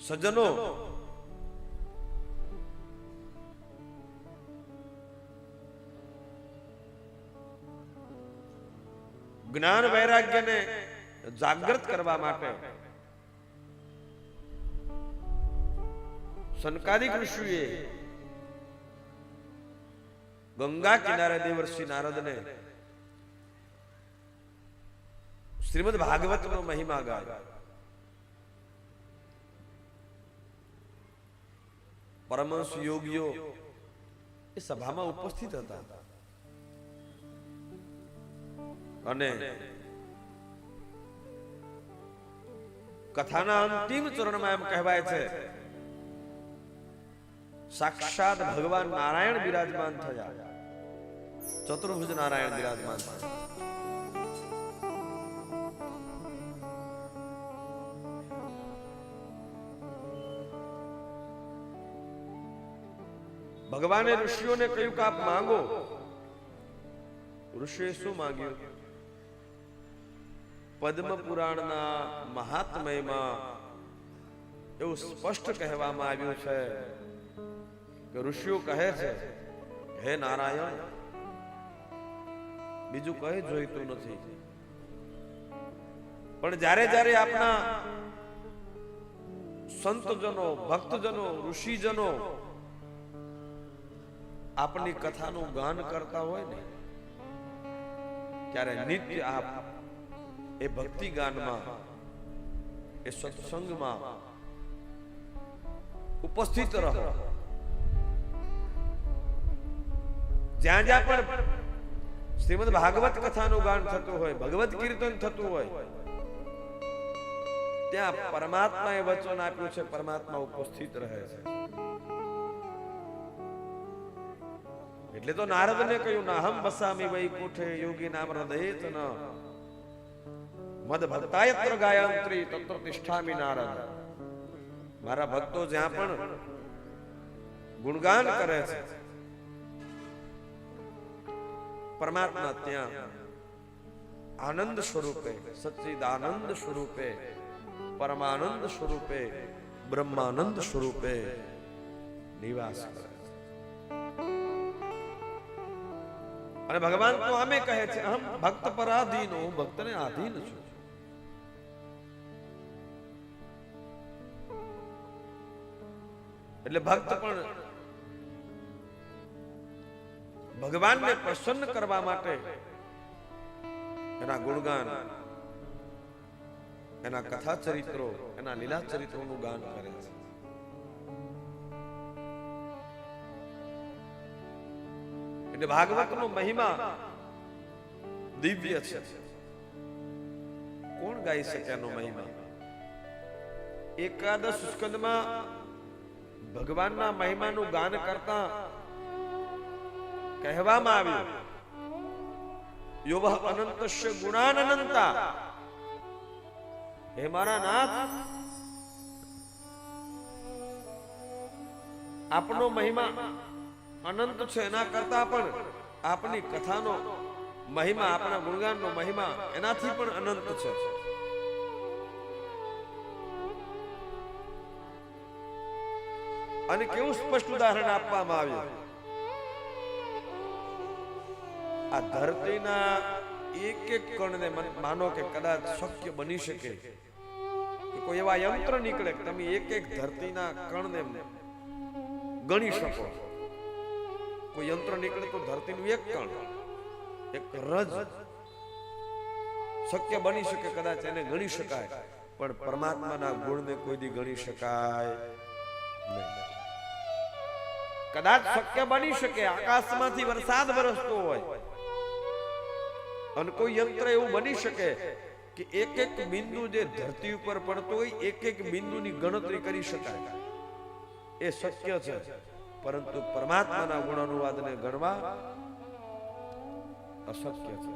સજ્જનો, જ્ઞાન વૈરાગ્યને જાગૃત કરવા માટે સનકાદિક ઋષિએ ગંગા કિનારે દેવર્ષિ નારદને શ્રીમદ ભાગવતનો મહિમા ગાયો. પરમહંસ યોગીઓ એ સભામાં ઉપસ્થિત હતા અને કથાના અંતિમ ચરણમાં એમ કહેવાય છે, સાક્ષાત ભગવાન નારાયણ બિરાજમાન થયા, ચતુર્ભુજ નારાયણ બિરાજમાન થયા. ભગવાને ઋષિઓને કહ્યું કે આપ માંગો. ઋષિએ શું માંગ્યું? પદ્મ પુરાણના મહાત્મયમાં એવું સ્પષ્ટ કહેવામાં આવ્યું છે કે ઋષિઓ કહે છે, હે નારાયણ, બીજું કહે જોઈતું નથી, પણ જ્યારે જ્યારે આપણા સંતજનો, ભક્તજનો, ઋષિજનો આપની કથાનું ગાન કરતા હોય ને, ત્યારે નિત્ય આપ એ ભક્તિ ગાનમાં, એ સત્સંગમાં ઉપસ્થિત રહો. જ્યાં જ્યાં પણ શ્રીમદ ભાગવત કથાનું ગાન થતું હોય, ભગવત કીર્તન થતું હોય, ત્યાં પરમાત્માએ વચન આપ્યું છે, પરમાત્મા ઉપસ્થિત રહે છે. એટલે તો નારદને કહ્યું, નાહમ વસામિ વૈકુંઠે યોગી નામ હૃદયેત ન મદ ભક્તાયત્ર ગાયંત્રી તત્ર તિષ્ઠામિ નારદ. મારા ભક્તો જ્યાં પણ ગુણગાન કરે છે પરમાત્મા, ત્યાં આનંદ સ્વરૂપે, સચ્ચિદાનંદ સ્વરૂપે, પરમાનંદ સ્વરૂપે, બ્રહ્માનંદ સ્વરૂપે નિવાસ કરે. અને ભગવાન તો આમે કહે છે, અહમ ભક્ત પરાધીન, હું ભક્તને આધીન છું. એટલે ભક્ત પણ ભગવાનને પ્રસન્ન કરવા માટે એના ગુણગાન, એના કથા ચરિત્રો, એના લીલા ચરિત્રોનું ગાન કરે છે. એટલે ભાગવતનો મહિમા દિવ્ય છે. કોણ ગાઈ શકે એનો મહિમા? એકાદશ સ્કંદમાં ભગવાનના મહિમાનું ગાન કરતા કહેવામાં આવ્યું, યોવ અનંતસ્ય ગુણાનંતા. હે મારા નાથ, આપનો મહિમા અનંત છે, એના કરતા પણ આપની કથાનો મહિમા, આપણા ગુણગાનનો મહિમા એનાથી પણ અનંત છે. અને કેવું સ્પષ્ટ ઉદાહરણ આપવામાં આવ્યું. આ ધરતીના એક એક કણને માનો કે કદાચ શક્ય બની શકે કે કોઈ એવા યંત્ર નીકળે કે તમે એક એક ધરતીના કણને ગણી શકો. કોઈ યંત્ર નીકળે તો ધરતીનું એક કણ, એક રજ શક્ય બની શકે, કદાચ એને ગણી શકાય, પણ પરમાત્માના ગુણને કોઈ દી ગણી શકાય નહીં. કદાચ શક્ય બની શકે, આકાશમાંથી વરસાદ વરસતો હોય અને કોઈ યંત્ર એવું બની શકે કે એક એક બિંદુ જે ધરતી ઉપર પડતો હોય, એક એક બિંદુની ગણતરી કરી શકાય. એ શક્ય છે, પરંતુ પરમાત્માના ગુણાનુવાદને ગણવા અશક્ય છે.